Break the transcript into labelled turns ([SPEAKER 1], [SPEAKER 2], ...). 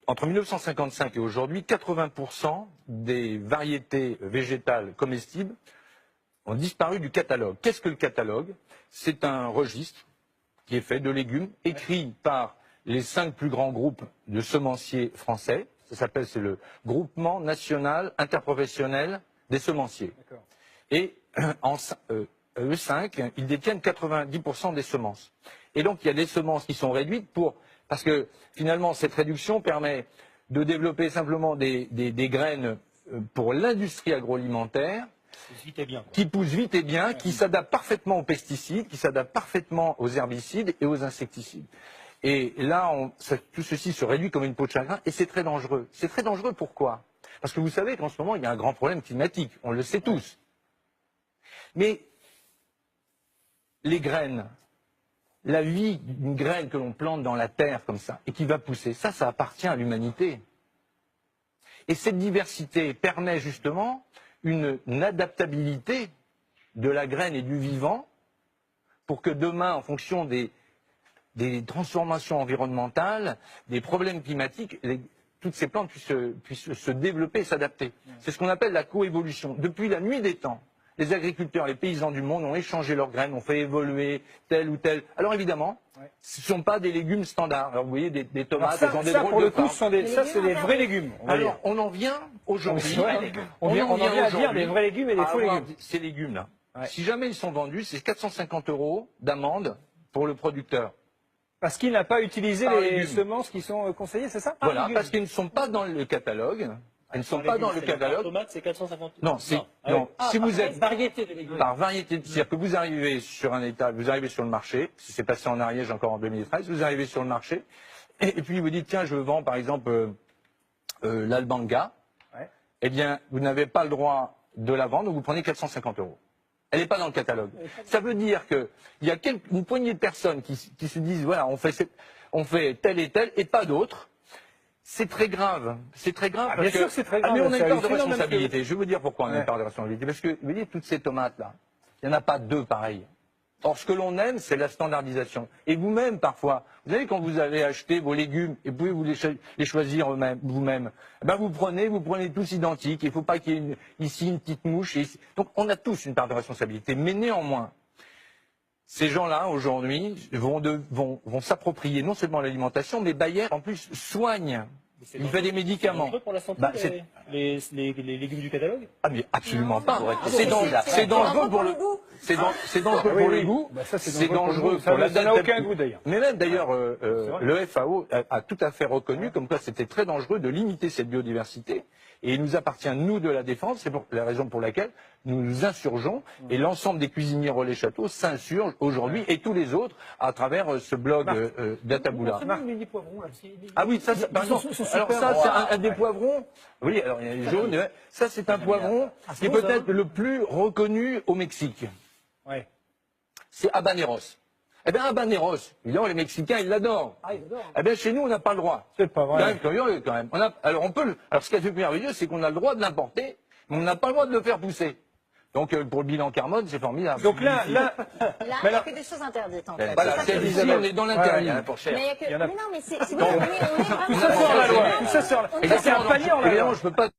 [SPEAKER 1] entre 1955 et aujourd'hui, 80% des variétés végétales comestibles ont disparu du catalogue. Qu'est-ce que le catalogue? C'est un registre qui est fait de légumes, écrit par les 5 plus grands groupes de semenciers français. Ça s'appelle, c'est le Groupement National Interprofessionnel des Semenciers. Et eux 5, ils détiennent 90% des semences. Et donc, il y a des semences qui sont réduites parce que finalement, cette réduction permet de développer simplement des graines pour l'industrie agroalimentaire qui poussent vite et bien, qui s'adaptent parfaitement aux pesticides, qui s'adaptent parfaitement aux herbicides et aux insecticides. Et là, tout ceci se réduit comme une peau de chagrin et c'est très dangereux. C'est très dangereux pourquoi? Parce que vous savez qu'en ce moment, il y a un grand problème climatique, on le sait tous. Mais les graines, la vie d'une graine que l'on plante dans la terre comme ça et qui va pousser, ça appartient à l'humanité. Et cette diversité permet justement une adaptabilité de la graine et du vivant pour que demain, en fonction des transformations environnementales, des problèmes climatiques, toutes ces plantes puissent se développer et s'adapter. C'est ce qu'on appelle la coévolution. Depuis la nuit des temps, les agriculteurs, les paysans du monde ont échangé leurs graines, ont fait évoluer tel ou tel. Alors évidemment, ce ne sont pas des légumes standards. Alors vous voyez, des tomates, elles ont des drôles de forme.
[SPEAKER 2] Ça, c'est des vrais légumes.
[SPEAKER 1] Alors, on en vient aujourd'hui.
[SPEAKER 2] On vient à dire des vrais légumes et des faux légumes.
[SPEAKER 1] Ces légumes-là, si jamais ils sont vendus, c'est 450 € d'amende pour le producteur.
[SPEAKER 2] Parce qu'il n'a pas utilisé les semences qui sont conseillées, c'est ça?
[SPEAKER 1] Voilà, parce qu'ils ne sont pas dans le catalogue. Ils ne sont pas dans le catalogue.
[SPEAKER 3] Tomate, c'est 450 €.
[SPEAKER 1] Non, si vous êtes
[SPEAKER 3] variété de légumes.
[SPEAKER 1] par variété, c'est-à-dire que vous arrivez sur un étal, vous arrivez sur le marché, c'est passé en Ariège encore en 2013, vous arrivez sur le marché, et puis vous dites tiens, je vends par exemple l'albanga, eh bien vous n'avez pas le droit de la vendre, donc vous prenez 450 €. Elle n'est pas dans le catalogue. Ça veut dire qu'il y a une poignée de personnes qui se disent voilà, on fait tel et pas d'autres. C'est très grave. C'est très grave.
[SPEAKER 2] Bien sûr que c'est très grave.
[SPEAKER 1] Mais on a une part de responsabilité. Je vais vous dire pourquoi on a une part de responsabilité. Parce que, vous voyez, toutes ces tomates-là, il n'y en a pas 2 pareilles. Or, ce que l'on aime, c'est la standardisation. Et vous-même, parfois, vous savez, quand vous allez acheter vos légumes, et vous pouvez les choisir vous-même, ben vous prenez tous identiques. Il ne faut pas qu'il y ait ici une petite mouche. Donc, on a tous une part de responsabilité. Mais néanmoins, ces gens-là, aujourd'hui, vont s'approprier non seulement l'alimentation, mais Bayer, en plus, soigne. Il fait des médicaments.
[SPEAKER 3] C'est dangereux pour la santé, les légumes du catalogue?
[SPEAKER 1] Ah, mais absolument pas. C'est dangereux pour le goût. C'est dangereux pour le goût. C'est dangereux pour la.
[SPEAKER 2] Ça n'a aucun goût d'ailleurs.
[SPEAKER 1] Mais même d'ailleurs, le FAO a tout à fait reconnu comme quoi c'était très dangereux de limiter cette biodiversité. Et il nous appartient, nous, de la défendre. C'est la raison pour laquelle nous nous insurgeons. Et l'ensemble des cuisiniers Relais Château s'insurgent aujourd'hui, et tous les autres, à travers ce blog d'Ataboula. Ah oui, ça, par exemple, alors ça, c'est un des poivrons. Oui, alors il y a les jaunes. Ça, c'est un poivron qui est peut-être le plus reconnu au Mexique. C'est habaneros. Eh bien, habaneros, évidemment, les Mexicains, ils l'adorent. Eh bien, chez nous, on n'a pas le droit.
[SPEAKER 2] C'est pas vrai.
[SPEAKER 1] Quand même. Alors, ce qui est merveilleux, c'est qu'on a le droit de l'importer, mais on n'a pas le droit de le faire pousser. Donc, pour le bilan carbone, c'est formidable.
[SPEAKER 2] Donc là,
[SPEAKER 4] il n'y a que des choses interdites, en fait.
[SPEAKER 1] Voilà, ici, on est dans l'interdit.
[SPEAKER 4] Mais il y a que... Mais non, mais c'est...
[SPEAKER 2] tout ça sort la loi. Tout ça sort. Ça, c'est un palier en la loi.
[SPEAKER 1] Je peux pas